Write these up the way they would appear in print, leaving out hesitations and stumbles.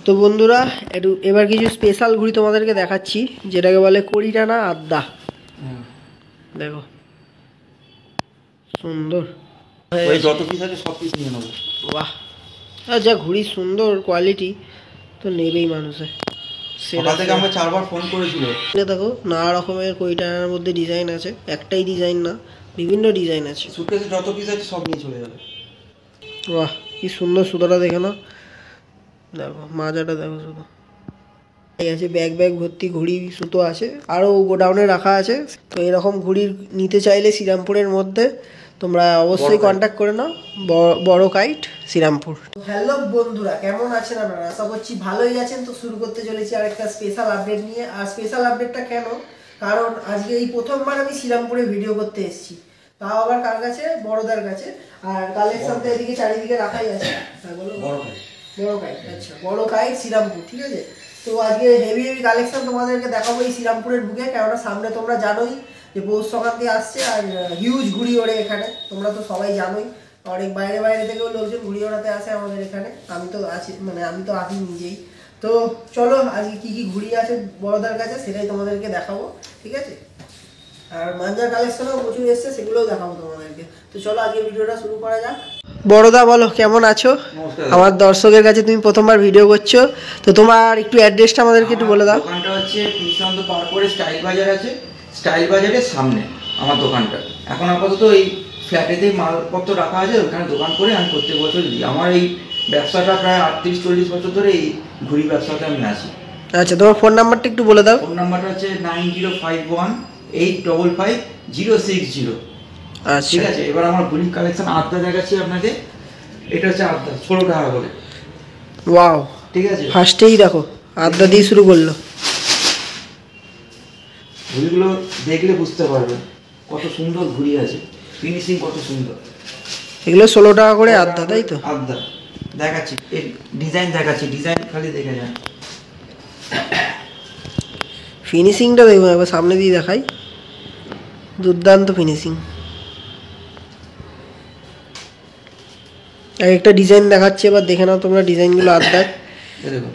তো বন্ধুরা একটু এবার কিছু স্পেশাল ঘুড়ি তোমাদেরকে দেখাচ্ছি, যেটাকে বলে কড়ি টানা আদ্যা। দেখো সুন্দর, যত পিস আছে সব পিস নিয়ে নেবো। বাহ, আর যা ঘুড়ি সুন্দর কোয়ালিটি, তো নেবেই মানুষে। সেটা থেকে আমরা 4 বার ফোন করেছিল। দেখো নানা রকমের কড়ি টানার মধ্যে ডিজাইন আছে, একটাই ডিজাইন না, বিভিন্ন ডিজাইন আছে। সুটকেসে যত পিস আছে সব নিয়ে চলে যাবে। বাহ, কি সুন্দর সুতোটা দেখে না, দেখো মাজাটা দেখো শুধু। এই আছে ব্যাগ ব্যাগ ভর্তি ঘুড়ি সুতো আছে, আরও গোডাউনে রাখা আছে। তো এরকম ঘুড়ি নিতে চাইলে শ্রীরামপুরের মধ্যে তোমরা অবশ্যই কন্ট্যাক্ট করে নাও, বড় কাইট শ্রীরামপুর। হ্যালো বন্ধুরা, কেমন আছেন আপনারা? আশা করছি ভালোই আছেন। তো শুরু করতে চলেছি আরেকটা স্পেশাল আপডেট নিয়ে। আর স্পেশাল আপডেটটা কেন, কারণ আজকে এই প্রথমবার আমি শ্রীরামপুরে ভিডিও করতে এসেছি, তাও আবার কার কাছে? বড়দার কাছে। আর কালেকশন তো এদিকে চারিদিকে রাখাই আছে। বড় কাইট, আচ্ছা বড় কাইট শ্রীরামপুর, ঠিক আছে। তো আজকে হেভি হেভি কালেকশন তোমাদেরকে দেখাবো এই শ্রীরামপুরের বুকে, কেননা সামনে তোমরা জানোই যে পৌষ সংক্রান্তি আসছে, আর হিউজ ঘুড়ি ওড়ে এখানে, তোমরা তো সবাই জানোই। অনেক বাইরে বাইরে থেকেও লোকজন ঘুড়ি ওড়াতে আসে আমাদের এখানে। আমি তো আছি, মানে আমি তো আসি নিজেই। তো চলো আজকে কি কি ঘুড়ি আছে বড়দার কাছে সেটাই তোমাদেরকে দেখাবো, ঠিক আছে। আর মাঞ্জার কালেকশনও প্রচুর এসছে, সেগুলোও দেখাবো তোমাদেরকে। তো চলো আজকে ভিডিওটা শুরু করা যাক। বড়দা বলো, কেমন আছো? আমার দর্শকের কাছে তুমি প্রথমবার ভিডিও করছো, তো তোমার একটু অ্যাড্রেসটা আমাদেরকে একটু বলে দাও। দোকানটা হচ্ছে কৃষ্ণচন্দ্র পার করে স্টাইল বাজার আছে, স্টাইল বাজারের সামনে আমার দোকানটা। এখন আপাতত এই ফ্ল্যাটেতেই মালপত্র রাখা আছে, ওখানে দোকান করে আমি প্রত্যেক বছর দিই। আমার এই ব্যবসাটা প্রায় 38-40 বছর ধরে এই ঘুড়ি ব্যবসাতে আমি আছি। আচ্ছা, তোমার ফোন নাম্বারটা একটু বলে দাও। ফোন নাম্বারটা হচ্ছে 9051855060। আচ্ছা ঠিক আছে। এবার আমার ঘুড়ির কালেকশন আড্ডা দেখাচ্ছি আপনাকে। এটা হচ্ছে আড্ডা, 16 টাকা করে। ওয়াও, ঠিক আছে। ফার্স্টেই দেখো আড্ডা দিয়ে শুরু করলো। ঘুড়িগুলো দেখলে বুঝতে পারবে কত সুন্দর ঘুড়ি আছে, ফিনিশিং কত সুন্দর। এগুলো 16 টাকা করে আড্ডা, তাই তো? আড্ডা দেখাচ্ছি, এই ডিজাইন দেখাচ্ছি, ডিজাইন খালি দেখে যান। ফিনিশিংটা দেখুন একবার, সামনে দিয়ে দেখাই, দুর্দান্ত ফিনিশিং। আর একটা ডিজাইন দেখাচ্ছে, এবার দেখে নাও তোমরা ডিজাইনগুলো আড্ডার। দেখুন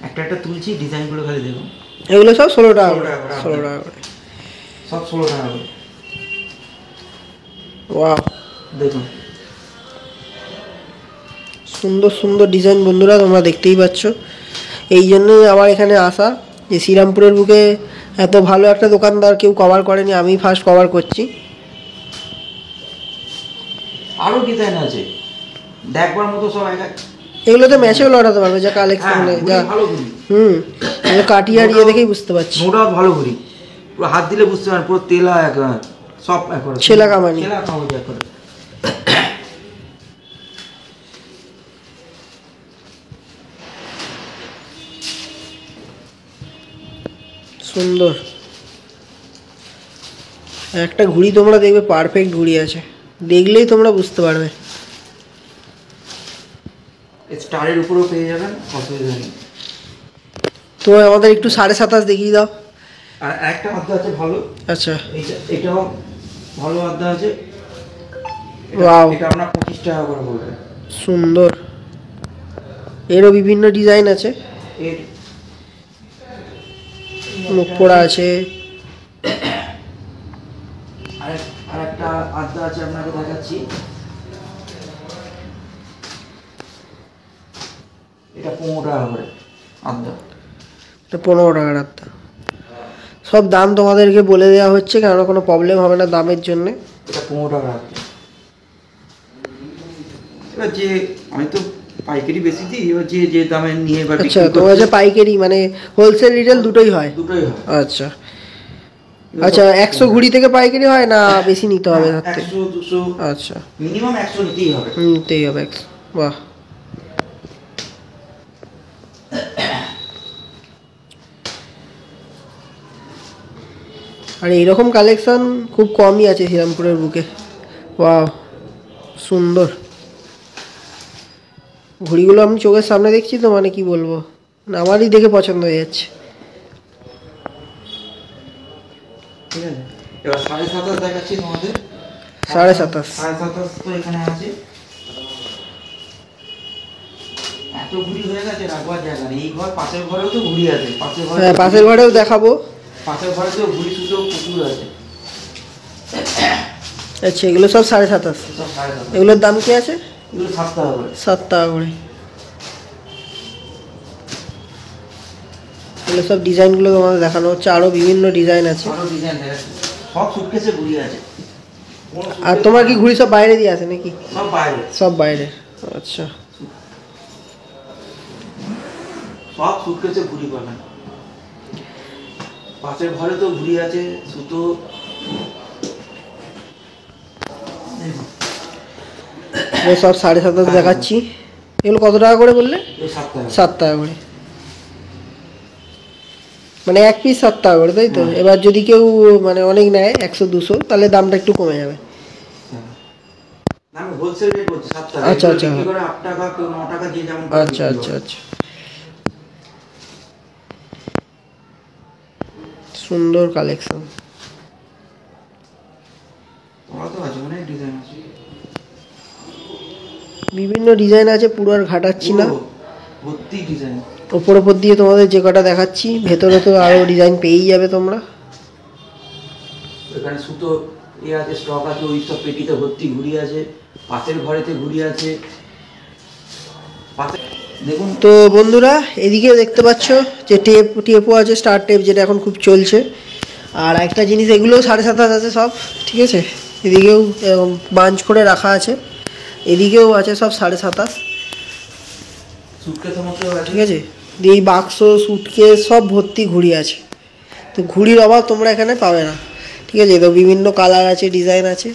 একটা একটা তুলছি, ডিজাইনগুলো খালি দেখুন। এগুলো সব 16 টাকা করে, 16 টাকা করে, সব 16 টাকা করে। ওয়াও, দেখুন সুন্দর সুন্দর ডিজাইন বন্ধুরা, তোমরা দেখতেই পাচ্ছ। এই জন্যই আমার এখানে আসা, যে শ্রীরামপুরের বুকে এত ভালো একটা দোকানদার কেউ কভার করেনি, আমি ফার্স্ট কভার করছি। আরও ডিজাইন আছে দেখবার মতো সব। এগুলোতে ম্যাচেও লড়াতে পারবে, যা কালেকশন যা। এগুলো কাটিয়ে আর ইয়ে দেখেই বুঝতে পারছি। মোটা ভালো ঘুড়ি, পুরো হাত দিলে বুঝতে পারেন, পুরো তেলা একবার সব একবার ছেলা কামানি, ছেলা কামানি একবার। সুন্দর একটা ঘুড়ি, তোমরা দেখবে পারফেক্ট ঘুড়ি আছে, দেখলেই তোমরা বুঝতে পারবে। স্টারের উপরেও পেয়ে যাবেন, অসুবিধা নেই। তো আমাদের একটু 27.5 দেখিয়ে দাও। আর একটা আড্ডা আছে ভালো। আচ্ছা, এটাও ভালো আড্ডা আছে। ওয়াও, এটা আপনার 25 টাকা করে পড়বে। সুন্দর, এরও বিভিন্ন ডিজাইন আছে, এর মুখ পোড়া আছে। আর একটা আড্ডা আছে, আপনাকে দেখাচ্ছি। এটা 15 টাকা করে আড্ডা। এটা 15 টাকার আড্ডা। সব দাম তোমাদেরকে বলে দেওয়া হচ্ছে, কারণ কোনো প্রবলেম হবে না দামের জন্যে। এটা 15 টাকা আড্ডা। এবার যে আমি তো পাইকারি বেশি দিই, এবার যে যে দামে নিয়ে বা আচ্ছা, তোমার যে পাইকারি মানে হোলসেল রিটেল দুটোই হয়? দুটোই হয়। আচ্ছা আচ্ছা, 100 ঘুড়ি থেকে পাইকারি হয় না বেশি নিতে হবে? 100-200, আচ্ছা, মিনিমাম 100 নিতেই হবে। নিতেই হবে। বাহ, আর এইরকম কালেকশন খুব কমই আছে শ্রীরামপুরের বুকে। ওয়াও, সুন্দর ঘুড়িগুলো আমি চোখের সামনে দেখছি তো, মানে কি বলবো, আমারই দেখে পছন্দ হয়ে যাচ্ছে। ঠিক আছে, এবার 27.5 দেখাচ্ছি তোমাদের। 27.5 তো এখানে আছে। এত ঘুড়ি হয়ে গেছে রাখবার জায়গা নেই। এই ঘর পাশের ঘরেও তো ঘুড়ি আছে, পাশের ঘরে হ্যাঁ পাশের ঘরেও দেখাবো। পাশের ঘরে তো ঘুড়ি সুতো পুকুর আছে। আচ্ছা এগুলো সব 27.5। সব 7.5। এগুলোর দাম কি আছে? এগুলো 7 টাকা করে। 7 টাকা করে। এগুলো সব ডিজাইনগুলো তোমাদের দেখানো হচ্ছে, আরও বিভিন্ন ডিজাইন আছে। আরো ডিজাইন দেখাচ্ছি, সব সুটকেসে ঘুড়ি আছে। আর তোমার কি ঘুড়ি সব বাইরে দিয়ে আছে নাকি? সব বাইরে। সব বাইরে, আচ্ছা। সব সুটকেসে ঘুড়ি পাবেন। পাশের ঘরে তো ঘুড়ি আছে, সুতো। সব 7.5 দেখাচ্ছি। এগুলো কত টাকা করে বললে? 7 টাকা। 7 টাকা করে, মানে এক পিস 7 টাকা করে, তাই তো? এবার যদি কেউ মানে অনেক নেয় 100-200 তাহলে দামটা একটু কমে যাবে। আমি হোলসেল রেট বলছি 7 টাকা। আচ্ছা আচ্ছা। বিক্রি করে 8 টাকা, কেউ 9 টাকা, যে যেমন। আচ্ছা আচ্ছা আচ্ছা, সুন্দর কালেকশন। তো আছে, অনেক ডিজাইন আছে, বিভিন্ন ডিজাইন আছে, পুরো আর ঘাটাচ্ছি না। ভর্তি ডিজাইন। ওপর দিয়ে তোমাদের যে কটা দেখাচ্ছি, ভেতরে তো আরও ডিজাইন পেয়েই যাবে তোমরা। এখানে সুতো আছে, স্টক আছে, ওই সব পেটিতে ভর্তি ঘুড়ি আছে। পাশের ঘরেতে ঘুড়ি আছে। দেখুন তো বন্ধুরা, এদিকে দেখতে পাচ্ছ যে টেপও আছে, স্টার টেপ, যেটা এখন খুব চলছে। আর একটা জিনিস, এগুলোও 7.5 আছে সব, ঠিক আছে। এদিকেও বাঞ্চ করে রাখা আছে, এদিকেও আছে সব 7.5। ঠিক আছে। দিয়ে এই বাক্স, সুটকেস সব ভর্তি ঘুড়ি আছে। তো ঘুড়ির অভাব তোমরা এখানে পাবে না, ঠিক আছে। তো বিভিন্ন কালার আছে, ডিজাইন আছে,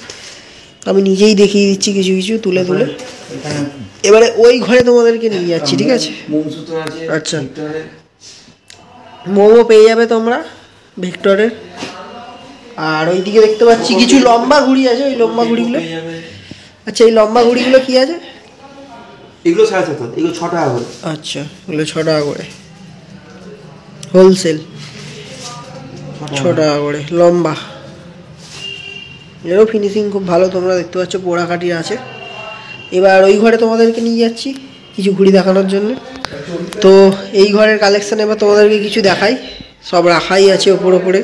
আমি নিজেই দেখিয়ে দিচ্ছি কিছু কিছু তুলে তুলে। এবারে ওই ঘরে তোমাদেরকে নিয়ে যাচ্ছি, ঠিক আছে। আচ্ছা, মোমো পেয়ে যাবে তোমরা ভিক্টরের। আর ওইদিকে দেখতে পাচ্ছি কিছু লম্বা ঘুড়ি আছে, ওই লম্বা ঘুড়িগুলো। আচ্ছা, এই লম্বা ঘুড়িগুলো কি আছে? এগুলো 7.5, এগুলো 6 টাকা করে। আচ্ছা, এগুলো 6 টাকা করে, হোলসেল 6 টাকা করে লম্বা। এরও ফিনিশিং খুব ভালো, তোমরা দেখতে পাচ্ছ পোড়াকাটি আছে। এবার ওই ঘরে তোমাদেরকে নিয়ে যাচ্ছি কিছু ঘুড়ি দেখানোর জন্য। তো এই ঘরের কালেকশন এবার তোমাদেরকে কিছু দেখাই, সব রাখাই আছে ওপরে।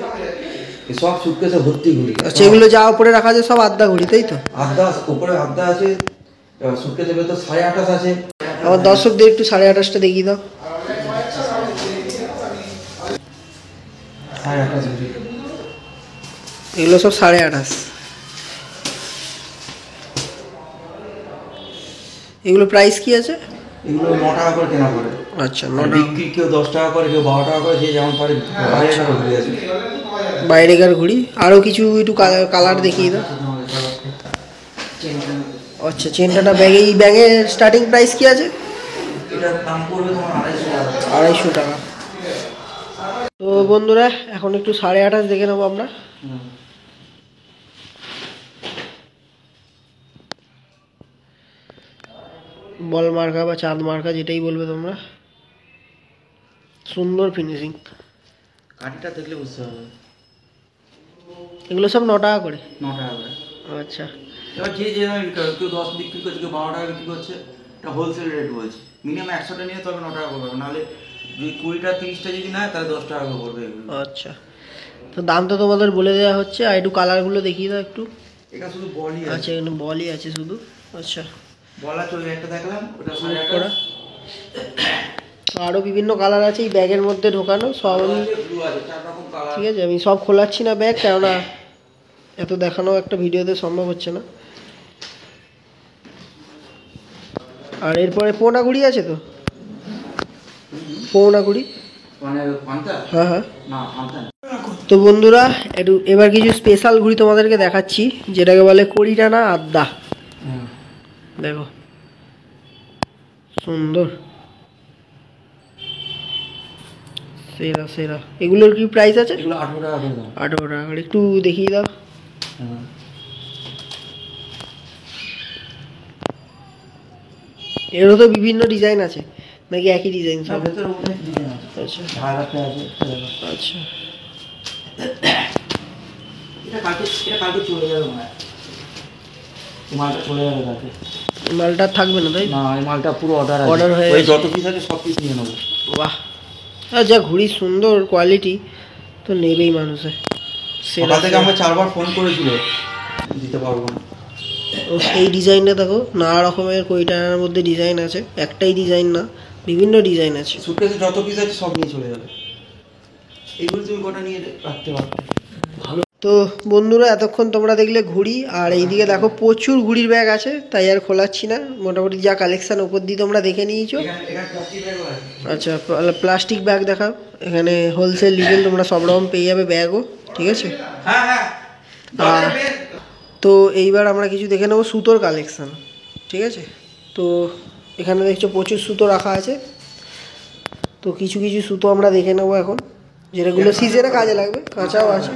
সব সুটকেসে ভর্তি ঘুড়ি। আচ্ছা, এগুলো যা উপরে রাখা আছে সব আদ্যা ঘুড়ি, তাই তো? আদ্যা উপরে আদ্যা আছে, সুটকেসের ভেতর 28.5 আছে। আমার দর্শকদের একটু 28.5টা দেখিয়ে দাও। 28.5 এগুলো সব 28.5। এগুলো প্রাইস কি আছে? এগুলো 9 টাকা করে কেনা করে। আচ্ছা, 9 টাকা। বিক্রি কেউ 10 টাকা করে, কেউ 12 টাকা করে, যে যেমন পারে। ঘুরে আছে বাইরেকার ঘুড়ি। আরও কিছু একটু কালার দেখিয়ে দাও। আচ্ছা, চেনটা ব্যাগে, এই ব্যাগের স্টার্টিং প্রাইস কি আছে? এটার দাম পড়বে তোমার 250 টাকা। 250 টাকা। তো বন্ধুরা, এখন একটু 28.5 দেখে নেবো আমরা। বল মার্কা বা চাঁদ মার্কা, যেটাই বলবে তোমরা। সুন্দর ফিনিশিং, কাঠিটা দেখলে বুঝতে হবে। এগুলো সব 9 টাকা করে। 9 টাকা করে। আচ্ছা, এবার যে যে কেউ 10 বিক্রি করছে, কেউ 12 টাকা বিক্রি করছে, এটা হোলসেল রেট বলছে। মিনিমাম 100টা নিয়ে তবে 9 টাকা করবে, নাহলে যদি 20টা 30টা যদি নেয় তাহলে 10 টাকা করে পড়বে এগুলো। আচ্ছা, তো দাম তো তোমাদের বলে দেওয়া হচ্ছে। আর একটু কালারগুলো দেখিয়ে দাও একটু। এটা শুধু বলই আছে। আচ্ছা, এখানে বলই আছে শুধু। আচ্ছা, বলা চলে একটা দেখলাম, ওটা করা। আরও বিভিন্ন কালার আছে এই ব্যাগের মধ্যে ঢোকানো সব। আমি ব্লু আছে, 4 রকম কালার। ঠিক আছে, আমি সব খোলাচ্ছি না ব্যাগ, কেননা এত দেখানো একটা ভিডিওতে সম্ভব হচ্ছে না। আর এরপরে পৌনা ঘুড়ি আছে তো, পৌনা ঘুড়ি। মানে পান্তা? হ্যাঁ হ্যাঁ। না, পান্তা না। তো বন্ধুরা, একটু এবার কিছু স্পেশাল ঘুড়ি তোমাদেরকে দেখাচ্ছি, যেটাকে বলে কড়িটানা আদ্যা। দেখো, সুন্দর, সেরা সেরা। এগুলোর কি প্রাইস আছে? এগুলো 18 টাকা করে দাম। 18 টাকা করে। একটু দেখিয়ে দাও। এরও তো বিভিন্ন ডিজাইন আছে নাকি একই ডিজাইন সব? ভেতরে অনেক ডিজাইন আছে। আচ্ছা ধারাতে আছে। আচ্ছা, এটা কালকে চলে যাবে মনে হয়। মালটা চলে যাবে কালকে। মালটা থাকবে না তাই তো? না এই মালটা পুরো অর্ডার Order হয়ে ওই গেছে। যত পিস আছে সব পিস নিয়ে নেবো। বাহ, আর যা ঘুড়ি সুন্দর কোয়ালিটি, তো নেবেই মানুষে। সকাল থেকে আমাকে 4বার ফোন করেছিল, দিতে পারবো না। ও সেই ডিজাইনটা দেখো, নানা রকমের কোয়েটানার মধ্যে ডিজাইন আছে, একটাই ডিজাইন না, বিভিন্ন ডিজাইন আছে। সুটকেসে যত পিস আছে সব নিয়ে চলে যাবে। এইগুলো তুমি কটা নিয়ে রাখতে পারবে। ভালো। তো বন্ধুরা, এতক্ষণ তোমরা দেখলে ঘুড়ি, আর এইদিকে দেখো প্রচুর ঘুড়ির ব্যাগ আছে, তাই আর খোলাচ্ছি না। মোটামুটি যা কালেকশন ওপর দিয়ে তোমরা দেখে নিয়েছো। আচ্ছা, প্লাস্টিক ব্যাগ দেখাও। এখানে হোলসেল রিটেল তোমরা সব রকম পেয়ে যাবে ব্যাগও, ঠিক আছে। হ্যাঁ হ্যাঁ। তো এইবার আমরা কিছু দেখে নেবো সুতোর কালেকশন, ঠিক আছে। তো এখানে দেখছো প্রচুর সুতো রাখা আছে। তো কিছু কিছু সুতো আমরা দেখে নেবো এখন, যেটাগুলো সিজনে কাজে লাগবে। কাঁচাও আছে।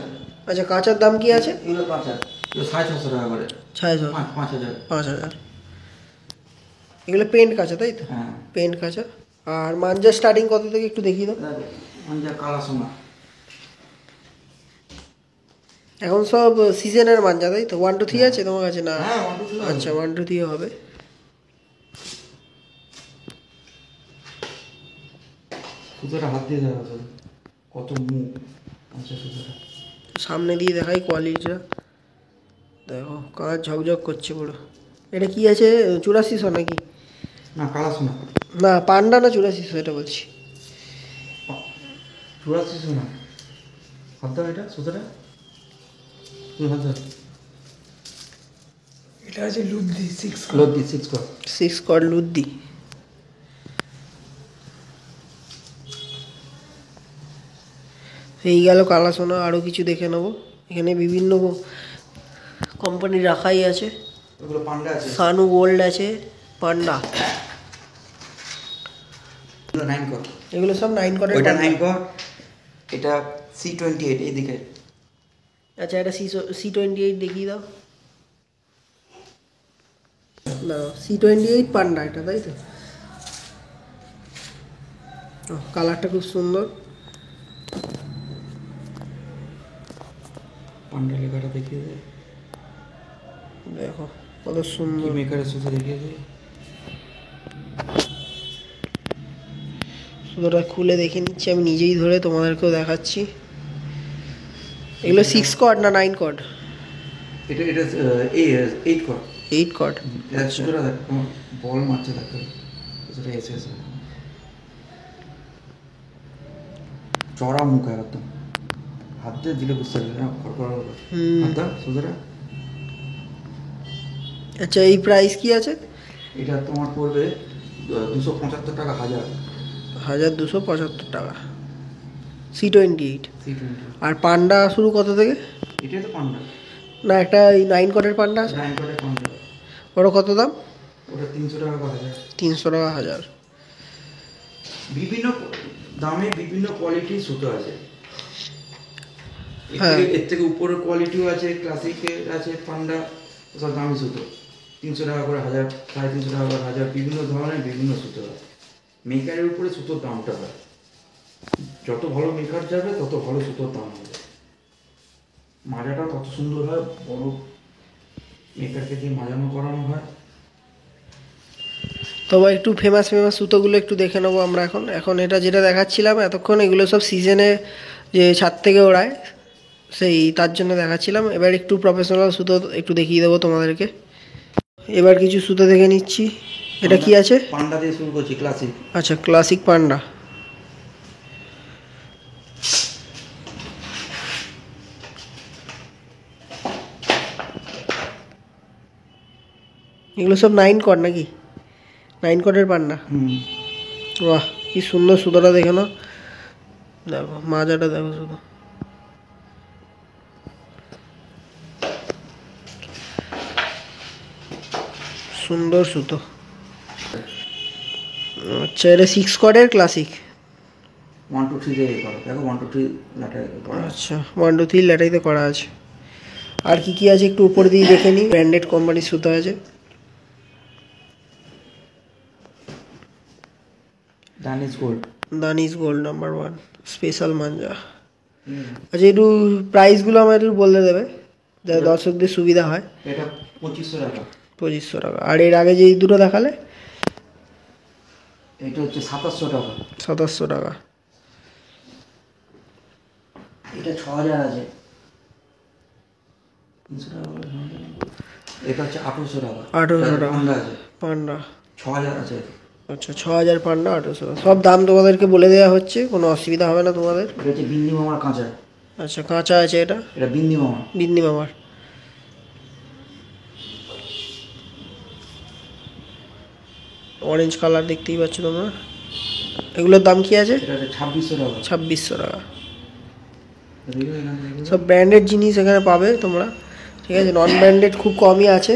আচ্ছা, কাঁচার দাম কি আছে? এগুলো 5,000, এগুলো 650 টাকা করে। 600, 5,000। 5,000। এগুলো পেন্ট কাঁচা তাই তো? হ্যাঁ। পেন্ট কাঁচা। আর মাঞ্জা স্টার্টিং কত থেকে একটু দেখিয়ে দাও। মাঞ্জা কালা সোনা। এখন সব সিজনের মাঞ্জা তাই তো? 1 2 3 আছে তোমার কাছে? না, হ্যাঁ 1 2 3। আচ্ছা 1 2 3 হবে। সুতোটা হাত দিয়ে দেখা যাবে কত মুখ। আচ্ছা সুতোটা সামনে দিয়ে দেখাই কোয়ালিটিটা, দেখো কাঁচ ঝকঝক করছে পুরো। এটা কি আছে, 8400 নাকি? না কালা সোনা। না পান্ডা না 8400, এটা বলছি। 84 সোনা। হাত দাও এটা সুতোটা, তুমি হাত দাও। এটা আছে লুদ্দি 6 লদ্দি 6 কর। 6 কর লুদ্দি। এই গেল কালা সোনা। আরও কিছু দেখে নেবো। এখানে বিভিন্ন কোম্পানি রাখাই আছে। ওগুলো পান্ডা আছে। সানু গোল্ড আছে, পান্ডা। এগুলো 9 কর। এগুলো সব 9 করের। ওইটা 9 কর, এটা C28 এইদিকে। আচ্ছা, এটা C28 দেখিয়ে দাও। না, C28 পান্ডা এটা তাই তো? কালারটা খুব সুন্দর। পান্ডা লেখাটা দেখিয়ে দে। দেখো কত কি সুন্দর। মেকারের সুতো দেখিয়ে দে। সুতোটা খুলে দেখে নিচ্ছি আমি নিজেই ধরে, তোমাদেরকেও দেখাচ্ছি। এগুলো 6 কর্ড না 9 কর্ড? এটা 8 কর। 8 কর্ড। সুতোটা দেখ বল মারছে দেখো। সুতোটা এসে চড়া মুখ একদম, হাত দিয়ে দিলে বুঝতে পারবে না খড়খড় করে। হাত দাও সুতোটা। আচ্ছা, এই প্রাইস কি আছে? এটা তোমার পড়বে 275 টাকা 1000। 1275 টাকা C28। C28। আর পান্ডা শুরু কত থেকে? এটাই তো পান্ডা। না, একটা 9 কর্ডের পান্ডা আছে, 9 করে পান্ডা। ওটা কত দাম? ওটা 300 টাকা করে 1000। 300 টাকা 1000। বিভিন্ন দামে বিভিন্ন কোয়ালিটির সুতো আছে। হ্যাঁ। এর থেকে উপরের কোয়ালিটিও আছে, ক্লাসিকের আছে, পান্ডা, সব দামি সুতো। 300 টাকা করে 1000, 350 টাকা করে 1000, বিভিন্ন ধরনের বিভিন্ন সুতো আছে। মেকারের উপরে সুতোর দামটা হয়। যত ভালো মেকার যাবে তত ভালো সুতোর দাম হবে। মাজাটা কত সুন্দর হয়, বড় মেকারকে দিয়ে মাজানো করানো হয়। তবে একটু ফেমাস সুতোগুলো একটু দেখে নেবো আমরা এখন এটা যেটা দেখাচ্ছিলাম এতক্ষণ, এগুলো সব সিজনে যে ছাদ থেকে ওড়ায়, সেই তার জন্য দেখাচ্ছিলাম। এবার একটু প্রফেশনাল সুতো একটু দেখিয়ে দেবো তোমাদেরকে। এবার কিছু সুতো দেখে নিচ্ছি। এটা কি আছে? পান্ডা দিয়ে শুরু করছি, ক্লাসিক। আচ্ছা, ক্লাসিক পান্ডা। এগুলো সব 9 কর্ড নাকি? 9 কর্ডের পান্ডা। বাহ, কি সুন্দর সুতোটা দেখে নাও। দেখো মাজাটা দেখো শুধু, সুন্দর সুতো। আচ্ছা, এটা 6 কর্ডের ক্লাসিক। 1 2 3 দিয়ে করো, দেখো 1 2 3 লাটাই করা আছে। আচ্ছা, 1 2 3 ল্যাটাইতে করা আছে। আর কি কি আছে একটু উপর দিয়ে দেখে নিই। ব্র্যান্ডেড কোম্পানির সুতো আছে। দানিশ গোল্ড নাম্বার 1 স্পেশাল মাঞ্জা। আচ্ছা, একটু প্রাইসগুলো আমার একটু বলে দেবে যাতে দর্শকদের সুবিধা হয়। এটা 2500 টাকা। 2500 টাকা। আর এর আগে যে এই দুটো দেখালে? এটা হচ্ছে 2700 টাকা। 2700 টাকা। এটা 6000 আছে। এটা হচ্ছে 1800 টাকা। 1800 টাকা পান্ডা আছে। পান্ডা 6000 আছে। আচ্ছা, 6000 পান্ডা, 1800 টাকা। সব দাম তোমাদেরকে বলে দেওয়া হচ্ছে, কোনো অসুবিধা হবে না তোমাদের। এটা হচ্ছে বিন্দি মামার কাঁচা। আচ্ছা, কাঁচা আছে এটা? এটা বিন্দি মামা। বিন্দি মামার। অরেঞ্জ কালার দেখতেই পাচ্ছ তোমরা। এগুলোর দাম কি আছে? এটা হচ্ছে 2600 টাকা। 2600 টাকা। সব ব্র্যান্ডেড জিনিস এখানে পাবে তোমরা, ঠিক আছে? নন ব্র্যান্ডেড খুব কমই আছে।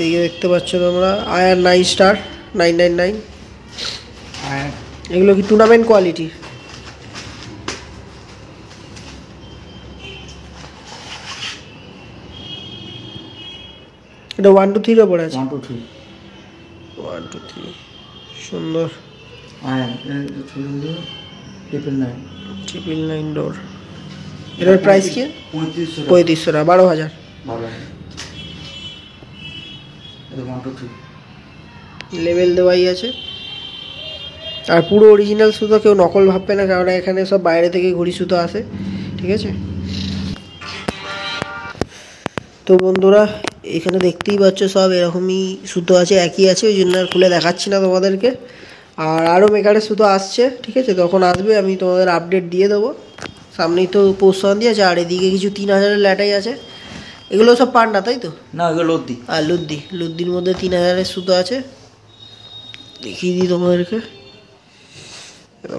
এই যে দেখতে পাচ্ছ তোমরা, আয়ার 9 স্টার 999। এগুলো কি টুর্নামেন্ট কোয়ালিটি? এটা 1 2 3 ওপরে আছে। 1 2 3 1 2 3 সুন্দর। আয়ান ট্রিপল 999 ডোর। এটার প্রাইস কি? 3500 টাকা। 12000। 1 2 3 লেভেল দেওয়াই আছে। আর পুরো অরিজিনাল সুতো, কেউ নকল ভাববে না, কারণ এখানে সব বাইরে থেকে ঘড়ি সুতো আসে, ঠিক আছে? তো বন্ধুরা, এখানে দেখতেই পাচ্ছ সব এরকমই সুতো আছে, একই আছে, ওই জন্য আর খুলে দেখাচ্ছি না তোমাদেরকে। আর আরও মেকারের সুতো আসছে, ঠিক আছে? তখন আসবে, আমি তোমাদের আপডেট দিয়ে দেবো। সামনেই তো পৌষ সংক্রান্তি আছে। আর এদিকে কিছু 3000-এর ল্যাটাই আছে। এগুলো সব পান্ডা, তাই তো? না, এগুলো লদ্দি। আর লুদ্দির মধ্যে 3000-এর সুতো আছে। দেখিয়ে দিই তোমাদেরকে।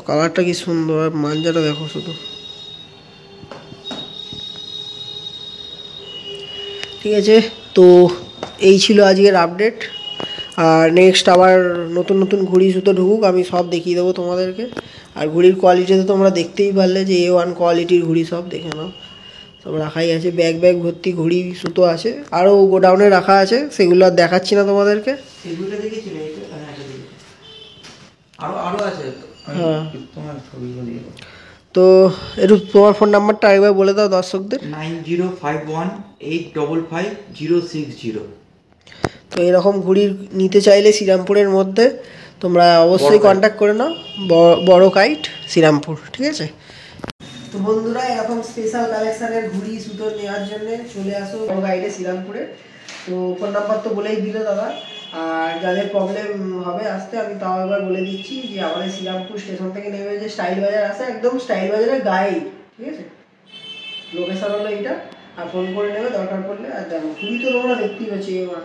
কালারটা কি সুন্দর, আর মাঞ্জাটা দেখো শুধু। ঠিক আছে, তো এই ছিল আজকের আপডেট। আর নেক্সট আবার নতুন নতুন ঘড়ি সুতো ঢুকুক, আমি সব দেখিয়ে দেবো তোমাদেরকে। আর ঘড়ির কোয়ালিটিতে তোমরা দেখতেই পারলে যে A1 কোয়ালিটির ঘড়ি, সব দেখে নাও। সব রাখাই আছে, ব্যাগ ভর্তি ঘড়ি সুতো আছে। আরও গোডাউনে রাখা আছে, সেগুলো আর দেখাচ্ছি না তোমাদেরকে। এগুলো দেখেছিলে? আরো আছে। হ্যাঁ, তোমার ছবিগুলো দিয়ে দাও। তো একটু তোমার ফোন নাম্বারটা আরেকবার বলে দাও দর্শকদের। 9051855060। তো এরকম ঘুড়ি নিতে চাইলে শ্রীরামপুরের মধ্যে তোমরা অবশ্যই কন্ট্যাক্ট করে নাও, বড় কাইট শ্রীরামপুর, ঠিক আছে? তো বন্ধুরা, এরকম স্পেশাল কালেকশনের ঘুড়ি সুতো নেওয়ার জন্য চলে আসো বড় কাইটে শ্রীরামপুরে। তো ফোন নাম্বার তো বলেই দিলে দাদা। আর যাদের প্রবলেম হবে আসতে, আমি তাও একবার বলে দিচ্ছি যে আমাদের শ্রীরামপুর স্টেশন থেকে নেমে যে স্টাইল বাজার আছে, একদম স্টাইল বাজারের গায়ে, ঠিক আছে? লোকেশন হলো এইটা। আর ফোন করে নেবে দরকার পড়লে। আর দেখো ঘুড়ি তো তোমরা দেখতেই পাচ্ছি। এবার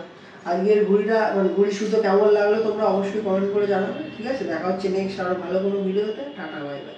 আজকের ঘুড়িটা, মানে ঘুড়ির সুতো কেমন লাগলো তোমরা অবশ্যই কমেন্ট করে জানাবে, ঠিক আছে? দেখা হচ্ছে নেক্সট আরো ভালো কোনো ভিডিওতে। Tata, bye bye.